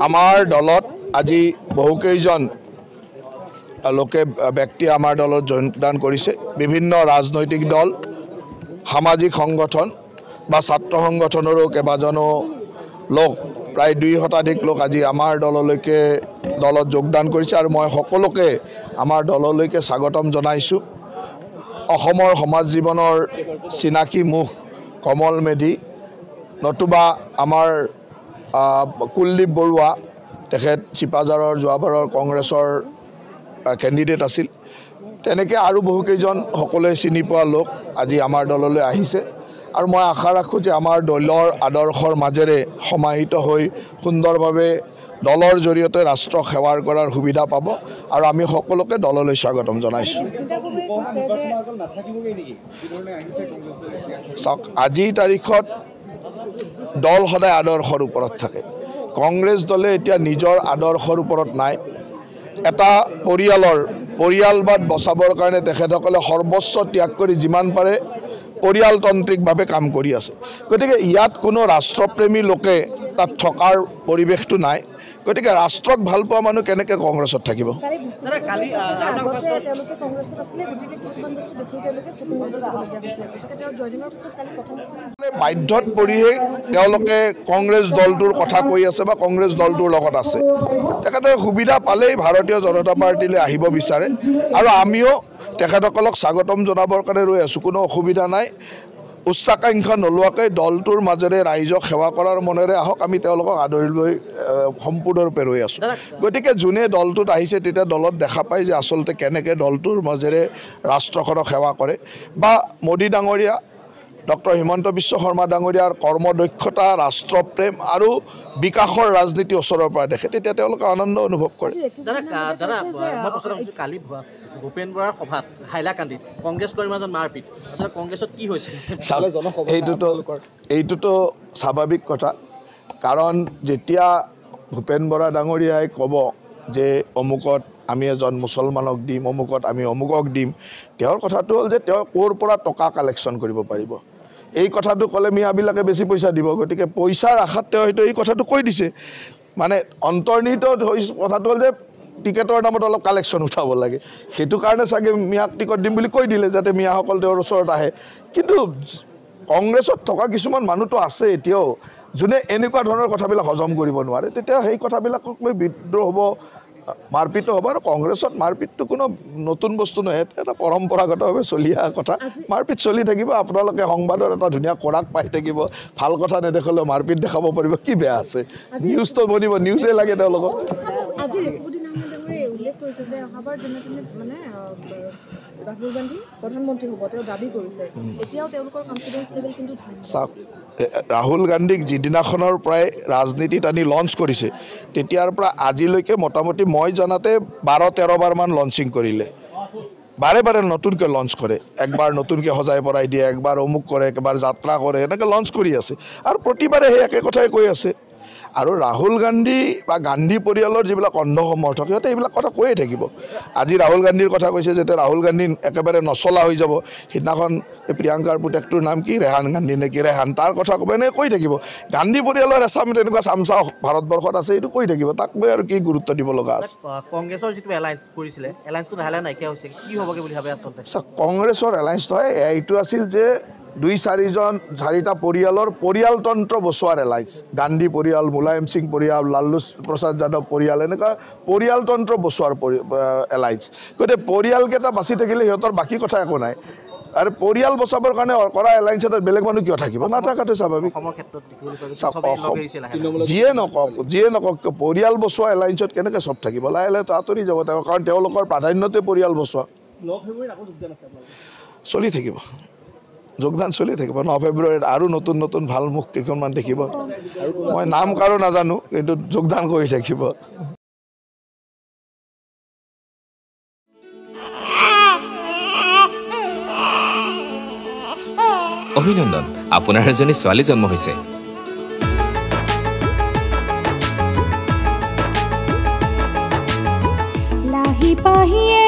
আমাৰ দলত আজি বহুকেইজন লোকে ব্যক্তি আমাৰ দলত যোগদান কৰিছে বিভিন্ন ৰাজনৈতিক দল সামাজিক সংগঠন বা ছাত্ৰ সংগঠনৰো কেইবাজনো লোক প্ৰায় 2 শতাধিক লোক আজি আমাৰ দলত যোগদান কৰিছে আৰু মই সকলোকে আমাৰ দললৈকে স্বাগতম জনাইছোঁ অসমৰ সমাজ জীৱনৰ চিনাকি মুখ কমল মেধি নতুবা আমাৰ কুলদীপ বৰুৱা তেখেত চিপাঝাৰৰ যোৱাবাৰৰ কংগ্ৰেছৰ কেণ্ডিডেট আছিল তেনেকৈ আৰু বহুকেইজন সকলোৱে চিনি পোৱা লোক আজি আমাৰ দললৈ আহিছে আৰু মই আশা ৰাখোঁ যে আমাৰ দলৰ আদৰ্শৰ মাজেৰে সমাহিত হৈ সুন্দৰভাৱে দলৰ জৰিয়তে ৰাষ্ট্ৰক সেৱাৰ কৰাৰ সুবিধা পাব আৰু আমি সকলোকে দললৈ স্বাগতম জনাইছোঁ চাওক আজিৰ তাৰিখত দল সদায় আদৰ্শৰ ওপৰত থাকে কংগ্ৰেছ দলে এতিয়া নিজৰ আদৰ্শৰ ওপৰত নাই এটা পৰিয়ালবাদ বচাবৰ কাৰণে তেখেতসকলে সৰ্বোচ্চ ত্যাগ কৰি যিমান পাৰে পৰিয়ালতান্ত্ৰিকভাৱে কাম কৰি আছে গতিকে ইয়াত কোনো ৰাষ্ট্ৰপ্ৰেমী লোকে তাত থকাৰ পৰিৱেশটো নাই গতিকে ৰাষ্ট্ৰক ভাল পোৱা মানুহ কেনেকৈ কংগ্ৰেছত থাকিব বাধ্যত পৰিহে তেওঁলোকে কংগ্ৰেছ দলটোৰ কথা কৈ আছে বা কংগ্ৰেছ দলটোৰ লগত আছে তেখেতে সুবিধা পালেই ভাৰতীয় জনতা পাৰ্টিলৈ আহিব বিচাৰে আৰু আমিও তেখেতসকলক স্বাগতম জনাবৰ কাৰণে ৰৈ আছোঁ কোনো অসুবিধা নাই উচ্চাকাংক্ষা নোলোৱাকৈ দলটোৰ মাজেৰে ৰাইজক সেৱা কৰাৰ মনেৰে আহক আমি তেওঁলোকক আদৰিলৈ সম্পূৰ্ণৰূপে ৰৈ আছোঁ গতিকে যোনে দলটোত আহিছে তেতিয়া দলত দেখা পায় যে আচলতে কেনেকৈ দলটোৰ মাজেৰে ৰাষ্ট্ৰখনক সেৱা কৰে বা মোদী ডাঙৰীয়া ডক্টৰ হিমন্ত বিশ্ব শৰ্মা ডাঙৰীয়াৰ কৰ্মদক্ষতা ৰাষ্ট্ৰপ্ৰেম আৰু বিকাশৰ ৰাজনীতি ওচৰৰ পৰা দেখে তেতিয়া তেওঁলোকে আনন্দ অনুভৱ কৰে কালি ভূপেন বৰাৰ সভাত হাইলাকান্দিত কংগ্ৰেছ কৰ্মীৰ মাজত মাৰপিট আচলতে কংগ্ৰেছত কি হৈছে এইটোতো স্বাভাৱিক কথা কাৰণ যেতিয়া ভূপেন বৰা ডাঙৰীয়াই ক'ব যে অমুকত আমি এজন মুছলমানক দিম অমুকত আমি অমুকক দিম তেওঁৰ কথাটো হ'ল যে তেওঁ ক'ৰ পৰা টকা কালেকশ্যন কৰিব পাৰিব এই কথাটো ক'লে মিয়াবিলাকে বেছি পইচা দিব গতিকে পইচাৰ আশাত তেওঁ হয়তো এই কথাটো কৈ দিছে মানে অন্তৰ্নিহিত কথাটো হ'ল যে টিকেটৰ নামত অলপ কালেকশ্যন উঠাব লাগে সেইটো কাৰণে চাগে মিয়াক টিকট দিম বুলি কৈ দিলে যাতে মিয়াসকল তেওঁৰ ওচৰত আহে কিন্তু কংগ্ৰেছত থকা কিছুমান মানুহটো আছে এতিয়াও যোনে এনেকুৱা ধৰণৰ কথাবিলাক হজম কৰিব নোৱাৰে তেতিয়া সেই কথাবিলাকক লৈ বিদ্ৰোহ হ'ব মাৰপিটো হ'ব আৰু কংগ্ৰেছত মাৰপিটটো কোনো নতুন বস্তু নহয় এটা পৰম্পৰাগতভাৱে চলি অহা কথা মাৰপিট চলি থাকিব আপোনালোকে সংবাদৰ এটা ধুনীয়া খোৰাক পাই থাকিব ভাল কথা নেদেখালেও মাৰপিট দেখাব পাৰিব কি বেয়া আছে নিউজটো বনিব নিউজে লাগে তেওঁলোকক উল্লেখ কৰিছে যে অহাবাৰ দিনে মানে ৰাহুল গান্ধী প্ৰধানমন্ত্ৰী হ'ব তেওঁ দাবী কৰিছে এতিয়াও তেওঁলোকৰ কনফিডেন্স লেভেল কিন্তু চাওক ৰাহুল গান্ধীক যিদিনাখনৰ পৰাই ৰাজনীতিত আনি লঞ্চ কৰিছে তেতিয়াৰ পৰা আজিলৈকে মোটামুটি মই জনাতে 12-13 বাৰমান লঞ্চিং কৰিলে বাৰে বাৰে নতুনকৈ লঞ্চ কৰে একবাৰ নতুনকৈ সজাই পৰাই দিয়ে একবাৰ অমুক কৰে একবাৰ যাত্ৰা কৰে এনেকৈ লঞ্চ কৰি আছে আৰু প্ৰতিবাৰে সেই একে কথাই কৈ আছে আৰু ৰাহুল গান্ধী বা গান্ধী পৰিয়ালৰ যিবিলাক অন্ধ সমৰ্থক সিহঁতে এইবিলাক কথা কৈয়ে থাকিব আজি ৰাহুল গান্ধীৰ কথা কৈছে যেতিয়া ৰাহুল গান্ধী একেবাৰে নচলা হৈ যাব সিদিনাখন প্ৰিয়ংকাৰ পুতেকটোৰ নাম কি ৰেহান গান্ধী নে কি ৰেহান তাৰ কথা ক'ব এনেকৈ কৈ থাকিব গান্ধী পৰিয়ালৰ এচাম তেনেকুৱা চামচা ভাৰতবৰ্ষত আছে এইটো কৈ থাকিব তাক লৈ আৰু কি গুৰুত্ব দিব লগা আছে কংগ্ৰেছৰ যিটো এলায়েন্স কৰিছিলে এলায়েন্সটো লাহে নাইকিয়া হৈছে কি হ'বগৈ বুলি ভাবে আচলতে কংগ্ৰেছৰ এলায়েন্স নহয় এইটো আছিল যে 2-4টা পৰিয়ালৰ পৰিয়ালতন্ত্ৰ বচোৱাৰ এলায়েন্স গান্ধী পৰিয়াল মুলায়ম সিং পৰিয়াল লালু প্ৰসাদ যাদৱ পৰিয়াল এনেকুৱা পৰিয়ালতন্ত্ৰ বচোৱাৰ এলায়েন্স গতিকে পৰিয়ালকেইটা বাচি থাকিলে সিহঁতৰ বাকী কথা একো নাই আৰু পৰিয়াল বচাবৰ কাৰণে কৰা এলায়েন্স এটাত বেলেগ মানুহ কিয় থাকিব নাথাকাটো স্বাভাৱিক যিয়ে নকওক পৰিয়াল বচোৱা এলায়েন্সত কেনেকৈ চব থাকিব লাহে লাহে আঁতৰি যাব তেওঁ কাৰণ তেওঁলোকৰ প্ৰাধান্যতে পৰিয়াল বচোৱা চলি থাকিব যোগদান চলি থাকিব 9 ফেব্ৰুৱাৰীত আৰু নতুন নতুন ভাল মুখ কেইখনমান দেখিব মই নাম কাৰো নাজানো কিন্তু যোগদান কৰি থাকিব অভিনন্দন আপোনাৰ এজনী ছোৱালী জন্ম হৈছে লাহি পাহিয়ে